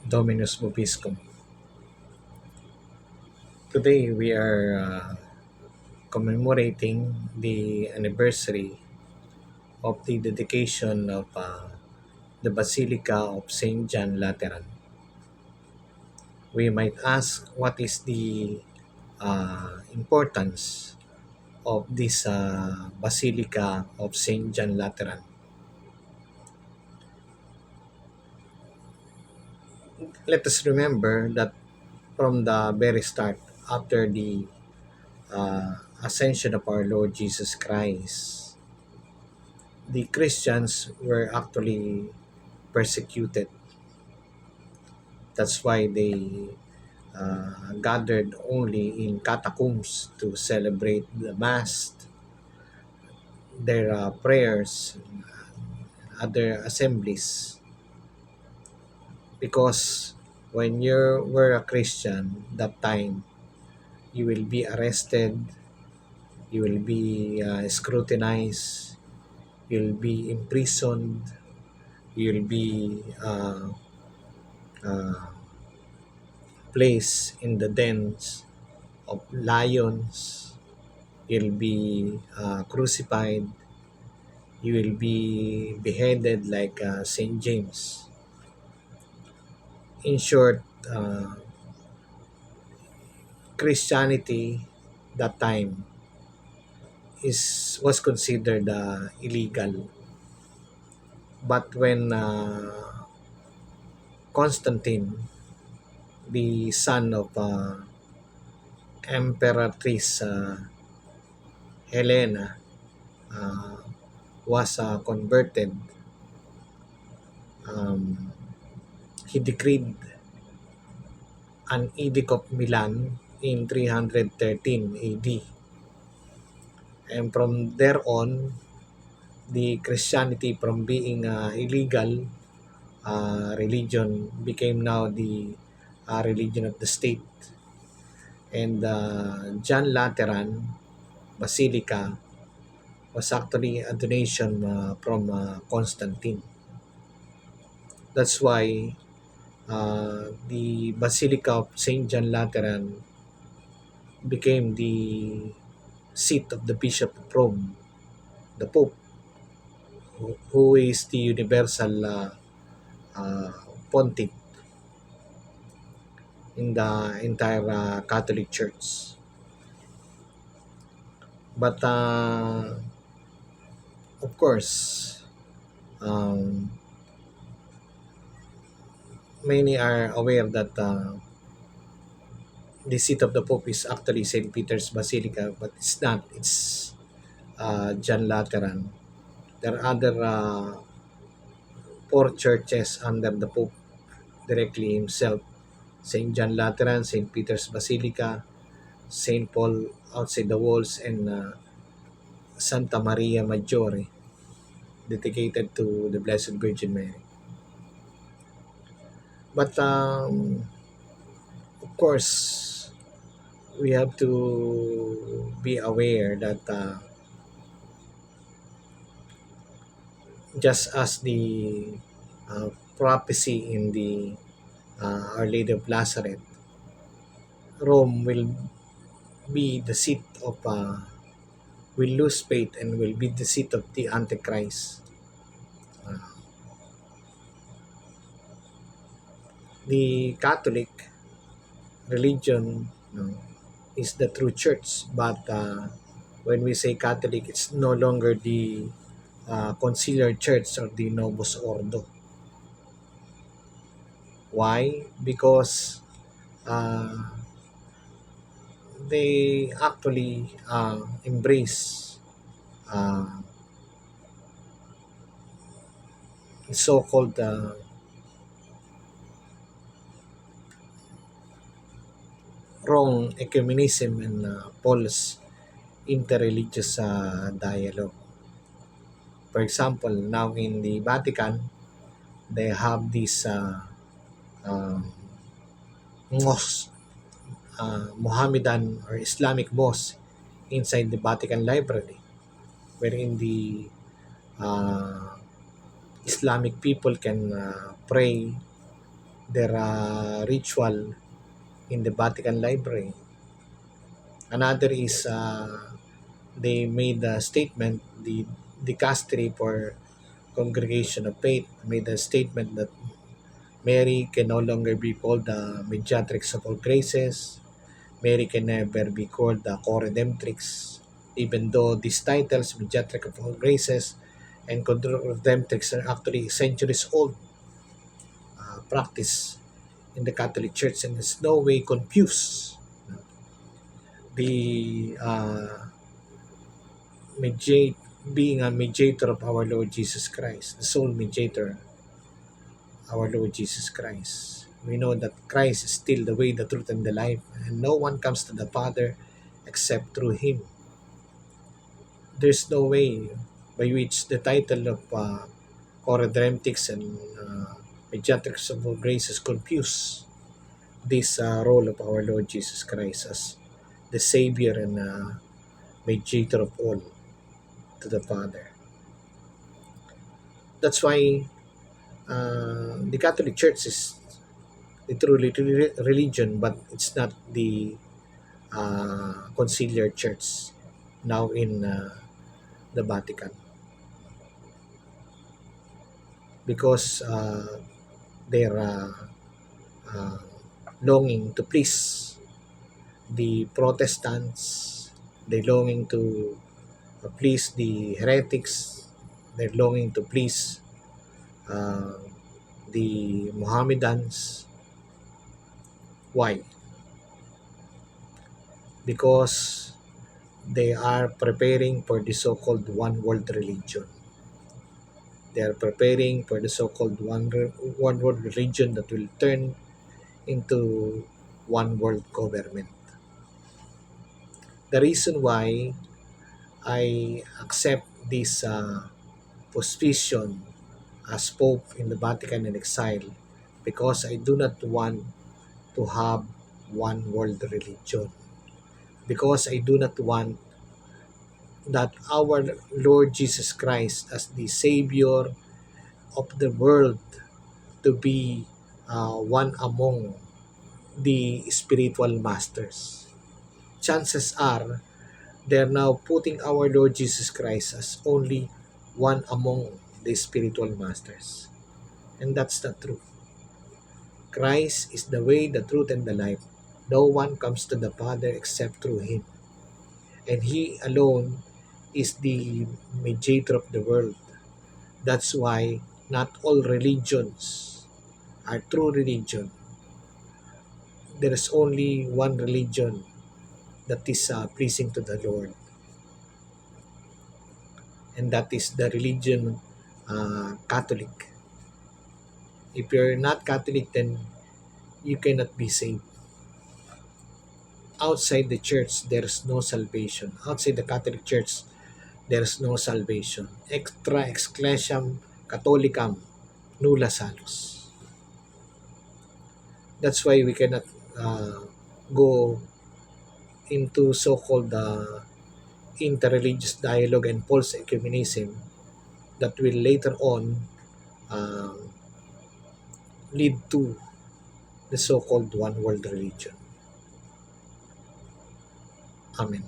Dominus Vobiscum. Today we are commemorating the anniversary of the dedication of the Basilica of St. John Lateran. We might ask what is the importance of this Basilica of St. John Lateran. Let us remember that from the very start, after the ascension of our Lord Jesus Christ, the Christians were actually persecuted. That's why they gathered only in catacombs to celebrate the Mass, their prayers, other assemblies. Because when you were a Christian that time, you will be arrested, you will be scrutinized, you'll be imprisoned, you'll be uh, placed in the dens of lions, you'll be crucified, you will be beheaded like St. James. In short, Christianity that time was considered illegal. But when Constantine, the son of Emperoress Helena, uh, was converted, um, he decreed an Edict of Milan in 313 AD. And from there on, the Christianity from being illegal religion became now the religion of the state. And John Lateran Basilica was actually a donation from Constantine. That's why the Basilica of St. John Lateran became the seat of the Bishop of Rome, the Pope, who is the universal uh, pontiff in the entire Catholic Church. But of course, um, many are aware that the seat of the Pope is actually St. Peter's Basilica, but it's not. It's John Lateran. There are other four churches under the Pope directly himself: St. John Lateran, St. Peter's Basilica, St. Paul outside the walls, and Santa Maria Maggiore, dedicated to the Blessed Virgin Mary. But of course, we have to be aware that just as the prophecy in the Our Lady of Lazareth, Rome will be the seat of, will lose faith and will be the seat of the Antichrist. Uh, the Catholic religion, is the true church, but when we say Catholic, it's no longer the Conciliar Church or the Novus Ordo. Why? Because uh, they actually embrace uh, so-called wrong ecumenism and false interreligious dialogue. For example, now in the Vatican, they have this um, mosque, Mohammedan or Islamic mosque inside the Vatican Library, wherein the uh, Islamic people can pray their ritual in the Vatican Library. Another is they made a statement, the dicastery for Congregation of Faith made a statement that Mary can no longer be called the Mediatrix of all graces. Mary can never be called the Co-Redemptrix, even though these titles, Mediatrix of all graces and Co-Redemptrix, are actually centuries old practice in the Catholic Church, and it's no way confuse the being a mediator of our Lord Jesus Christ, the sole mediator, our Lord Jesus Christ. We know that Christ is still the way, the truth, and the life, and no one comes to the Father except through Him. There's no way by which the title of Coredemptix and Mediatrix of all graces confuse this role of our Lord Jesus Christ as the Savior and mediator of all to the Father. That's why the Catholic Church is the true religion, but it's not the conciliar church now in the Vatican, because they're uh, longing to please the Protestants, they're longing to please the heretics, they're longing to please uh, the Mohammedans. Why? Because they are preparing for the so-called one world religion. They are preparing for the so-called one world religion that will turn into one world government. The reason why I accept this position as Pope in the Vatican in exile, because I do not want to have one world religion. Because I do not want that our Lord Jesus Christ as the Savior of the world to be one among the spiritual masters. Chances are they're now putting our Lord Jesus Christ as only one among the spiritual masters. And that's not true. Christ is the way, the truth, and the life. No one comes to the Father except through Him. And He alone is the mediator of the world. That's why not all religions are true religion. There is only one religion that is pleasing to the Lord, and that is the religion Catholic. If you're not Catholic, then you cannot be saved. Outside the church, there is no salvation. Outside the Catholic Church, there is no salvation. Extra ecclesiam Catholicam nulla salus. That's why we cannot go into so-called interreligious dialogue and false ecumenism that will later on uh, lead to the so-called one world religion. Amen.